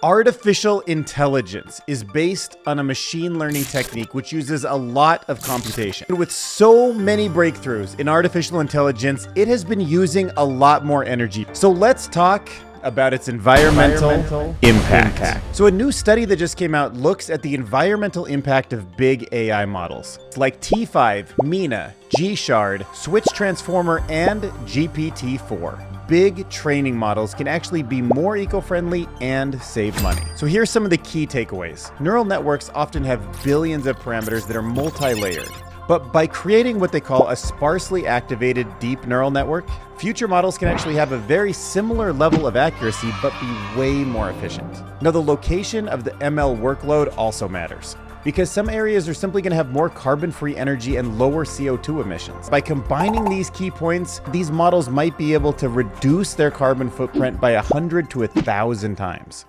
Artificial intelligence is based on a machine learning technique which uses a lot of computation. With so many breakthroughs in artificial intelligence, it has been using a lot more energy. So let's talk about its environmental impact. So a new study that just came out looks at the environmental impact of big AI models like T5, Mina, G-Shard, Switch Transformer, and GPT-4. Big training models can actually be more eco-friendly and save money. So here's some of the key takeaways. Neural networks often have billions of parameters that are multi-layered. But by creating what they call a sparsely activated deep neural network, future models can actually have a very similar level of accuracy, but be way more efficient. Now, the location of the ML workload also matters, because some areas are simply going to have more carbon-free energy and lower CO2 emissions. By combining these key points, these models might be able to reduce their carbon footprint by 100 to 1,000 times.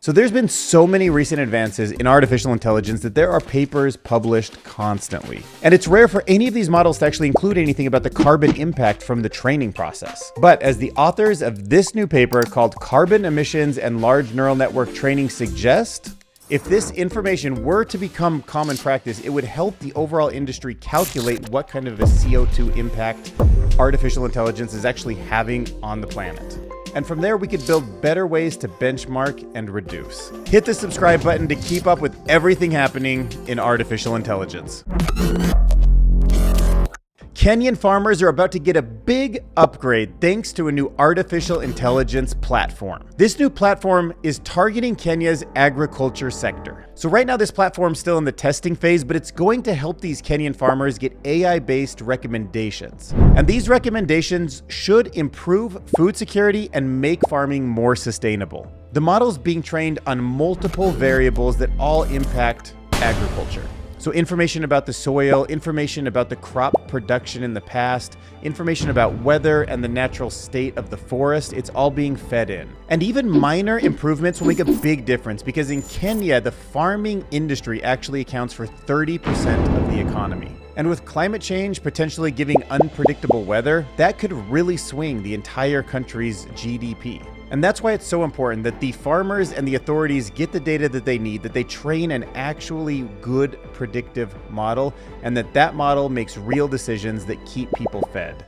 So there's been so many recent advances in artificial intelligence that there are papers published constantly. And it's rare for any of these models to actually include anything about the carbon impact from the training process. But as the authors of this new paper called Carbon Emissions and Large Neural Network Training suggest, if this information were to become common practice, it would help the overall industry calculate what kind of a CO2 impact artificial intelligence is actually having on the planet. And from there, we could build better ways to benchmark and reduce. Hit the subscribe button to keep up with everything happening in artificial intelligence. Kenyan farmers are about to get a big upgrade thanks to a new artificial intelligence platform. This new platform is targeting Kenya's agriculture sector. So right now this platform's still in the testing phase, but it's going to help these Kenyan farmers get AI-based recommendations. And these recommendations should improve food security and make farming more sustainable. The model's being trained on multiple variables that all impact agriculture. So information about the soil, information about the crop production in the past, information about weather and the natural state of the forest, it's all being fed in. And even minor improvements will make a big difference because in Kenya, the farming industry actually accounts for 30% of the economy. And with climate change potentially giving unpredictable weather, that could really swing the entire country's GDP. And that's why it's so important that the farmers and the authorities get the data that they need, that they train an actually good predictive model, and that model makes real decisions that keep people fed.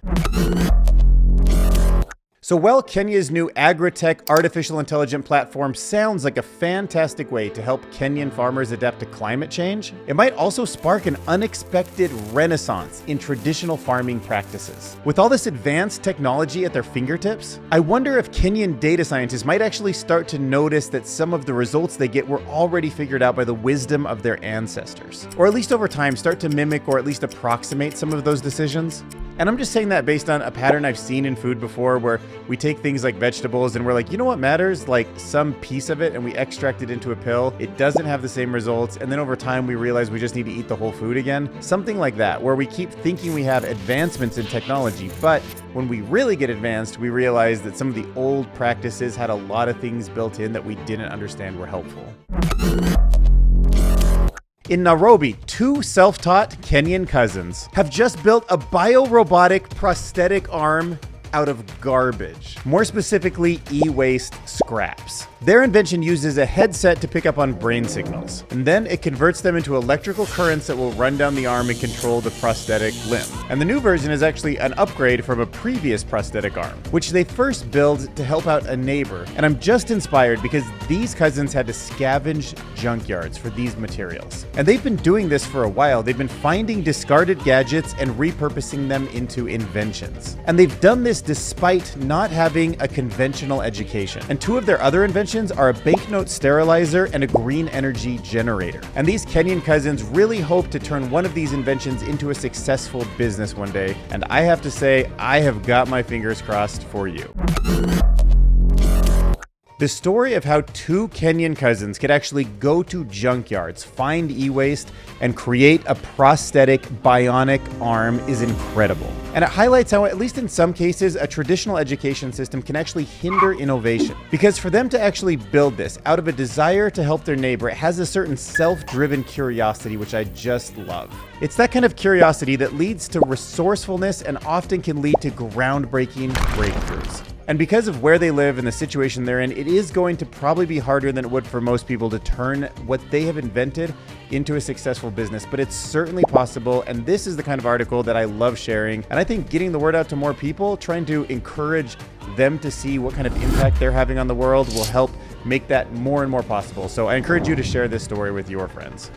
So while Kenya's new agri-tech artificial intelligence platform sounds like a fantastic way to help Kenyan farmers adapt to climate change, it might also spark an unexpected renaissance in traditional farming practices. With all this advanced technology at their fingertips, I wonder if Kenyan data scientists might actually start to notice that some of the results they get were already figured out by the wisdom of their ancestors. Or at least over time start to mimic or at least approximate some of those decisions. And I'm just saying that based on a pattern I've seen in food before where we take things like vegetables and we're like, you know what matters? Like some piece of it, and we extract it into a pill. It doesn't have the same results. And then over time, we realize we just need to eat the whole food again. Something like that, where we keep thinking we have advancements in technology. But when we really get advanced, we realize that some of the old practices had a lot of things built in that we didn't understand were helpful. In Nairobi, two self-taught Kenyan cousins have just built a biorobotic prosthetic arm out of garbage, more specifically e-waste scraps. Their invention uses a headset to pick up on brain signals, and then it converts them into electrical currents that will run down the arm and control the prosthetic limb. And the new version is actually an upgrade from a previous prosthetic arm, which they first built to help out a neighbor. And I'm just inspired because these cousins had to scavenge junkyards for these materials. And they've been doing this for a while. They've been finding discarded gadgets and repurposing them into inventions. And they've done this despite not having a conventional education. And two of their other inventions are a banknote sterilizer and a green energy generator. And these Kenyan cousins really hope to turn one of these inventions into a successful business one day. And I have to say, I have got my fingers crossed for you. The story of how two Kenyan cousins could actually go to junkyards, find e-waste, and create a prosthetic bionic arm is incredible. And it highlights how, at least in some cases, a traditional education system can actually hinder innovation. Because for them to actually build this out of a desire to help their neighbor, it has a certain self-driven curiosity, which I just love. It's that kind of curiosity that leads to resourcefulness and often can lead to groundbreaking breakthroughs. And because of where they live and the situation they're in, it is going to probably be harder than it would for most people to turn what they have invented into a successful business, but it's certainly possible. And this is the kind of article that I love sharing. And I think getting the word out to more people, trying to encourage them to see what kind of impact they're having on the world, will help make that more and more possible. So I encourage you to share this story with your friends.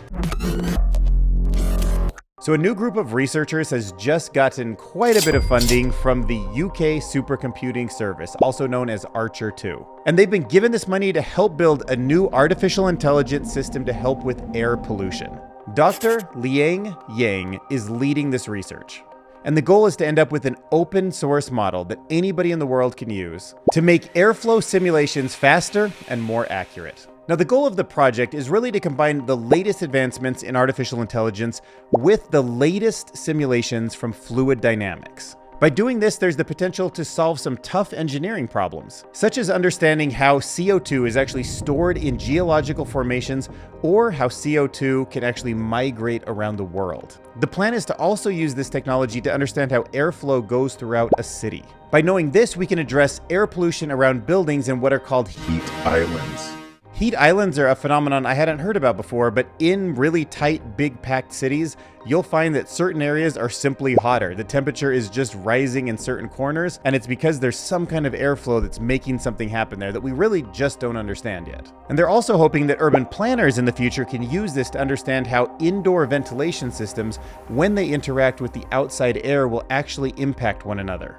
So a new group of researchers has just gotten quite a bit of funding from the UK supercomputing service, also known as Archer 2. And they've been given this money to help build a new artificial intelligence system to help with air pollution. Dr. Liang Yang is leading this research. And the goal is to end up with an open source model that anybody in the world can use to make airflow simulations faster and more accurate. Now, the goal of the project is really to combine the latest advancements in artificial intelligence with the latest simulations from fluid dynamics. By doing this, there's the potential to solve some tough engineering problems, such as understanding how CO2 is actually stored in geological formations or how CO2 can actually migrate around the world. The plan is to also use this technology to understand how airflow goes throughout a city. By knowing this, we can address air pollution around buildings in what are called heat islands. Heat islands are a phenomenon I hadn't heard about before, but in really tight, big packed cities, you'll find that certain areas are simply hotter. The temperature is just rising in certain corners, and it's because there's some kind of airflow that's making something happen there that we really just don't understand yet. And they're also hoping that urban planners in the future can use this to understand how indoor ventilation systems, when they interact with the outside air, will actually impact one another.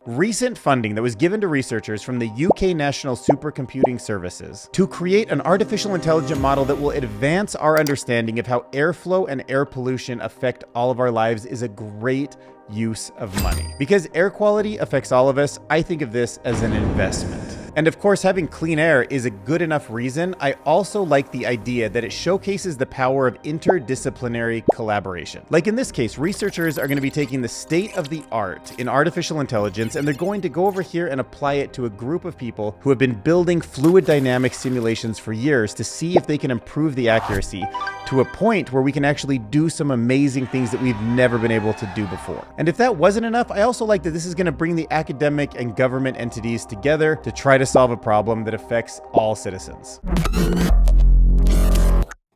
Recent funding that was given to researchers from the UK National Supercomputing Services to create an artificial intelligent model that will advance our understanding of how airflow and air pollution affect all of our lives is a great use of money. Because air quality affects all of us, I think of this as an investment. And of course, having clean air is a good enough reason. I also like the idea that it showcases the power of interdisciplinary collaboration. Like in this case, researchers are going to be taking the state of the art in artificial intelligence, and they're going to go over here and apply it to a group of people who have been building fluid dynamic simulations for years to see if they can improve the accuracy to a point where we can actually do some amazing things that we've never been able to do before. And if that wasn't enough, I also like that this is going to bring the academic and government entities together to try to solve a problem that affects all citizens.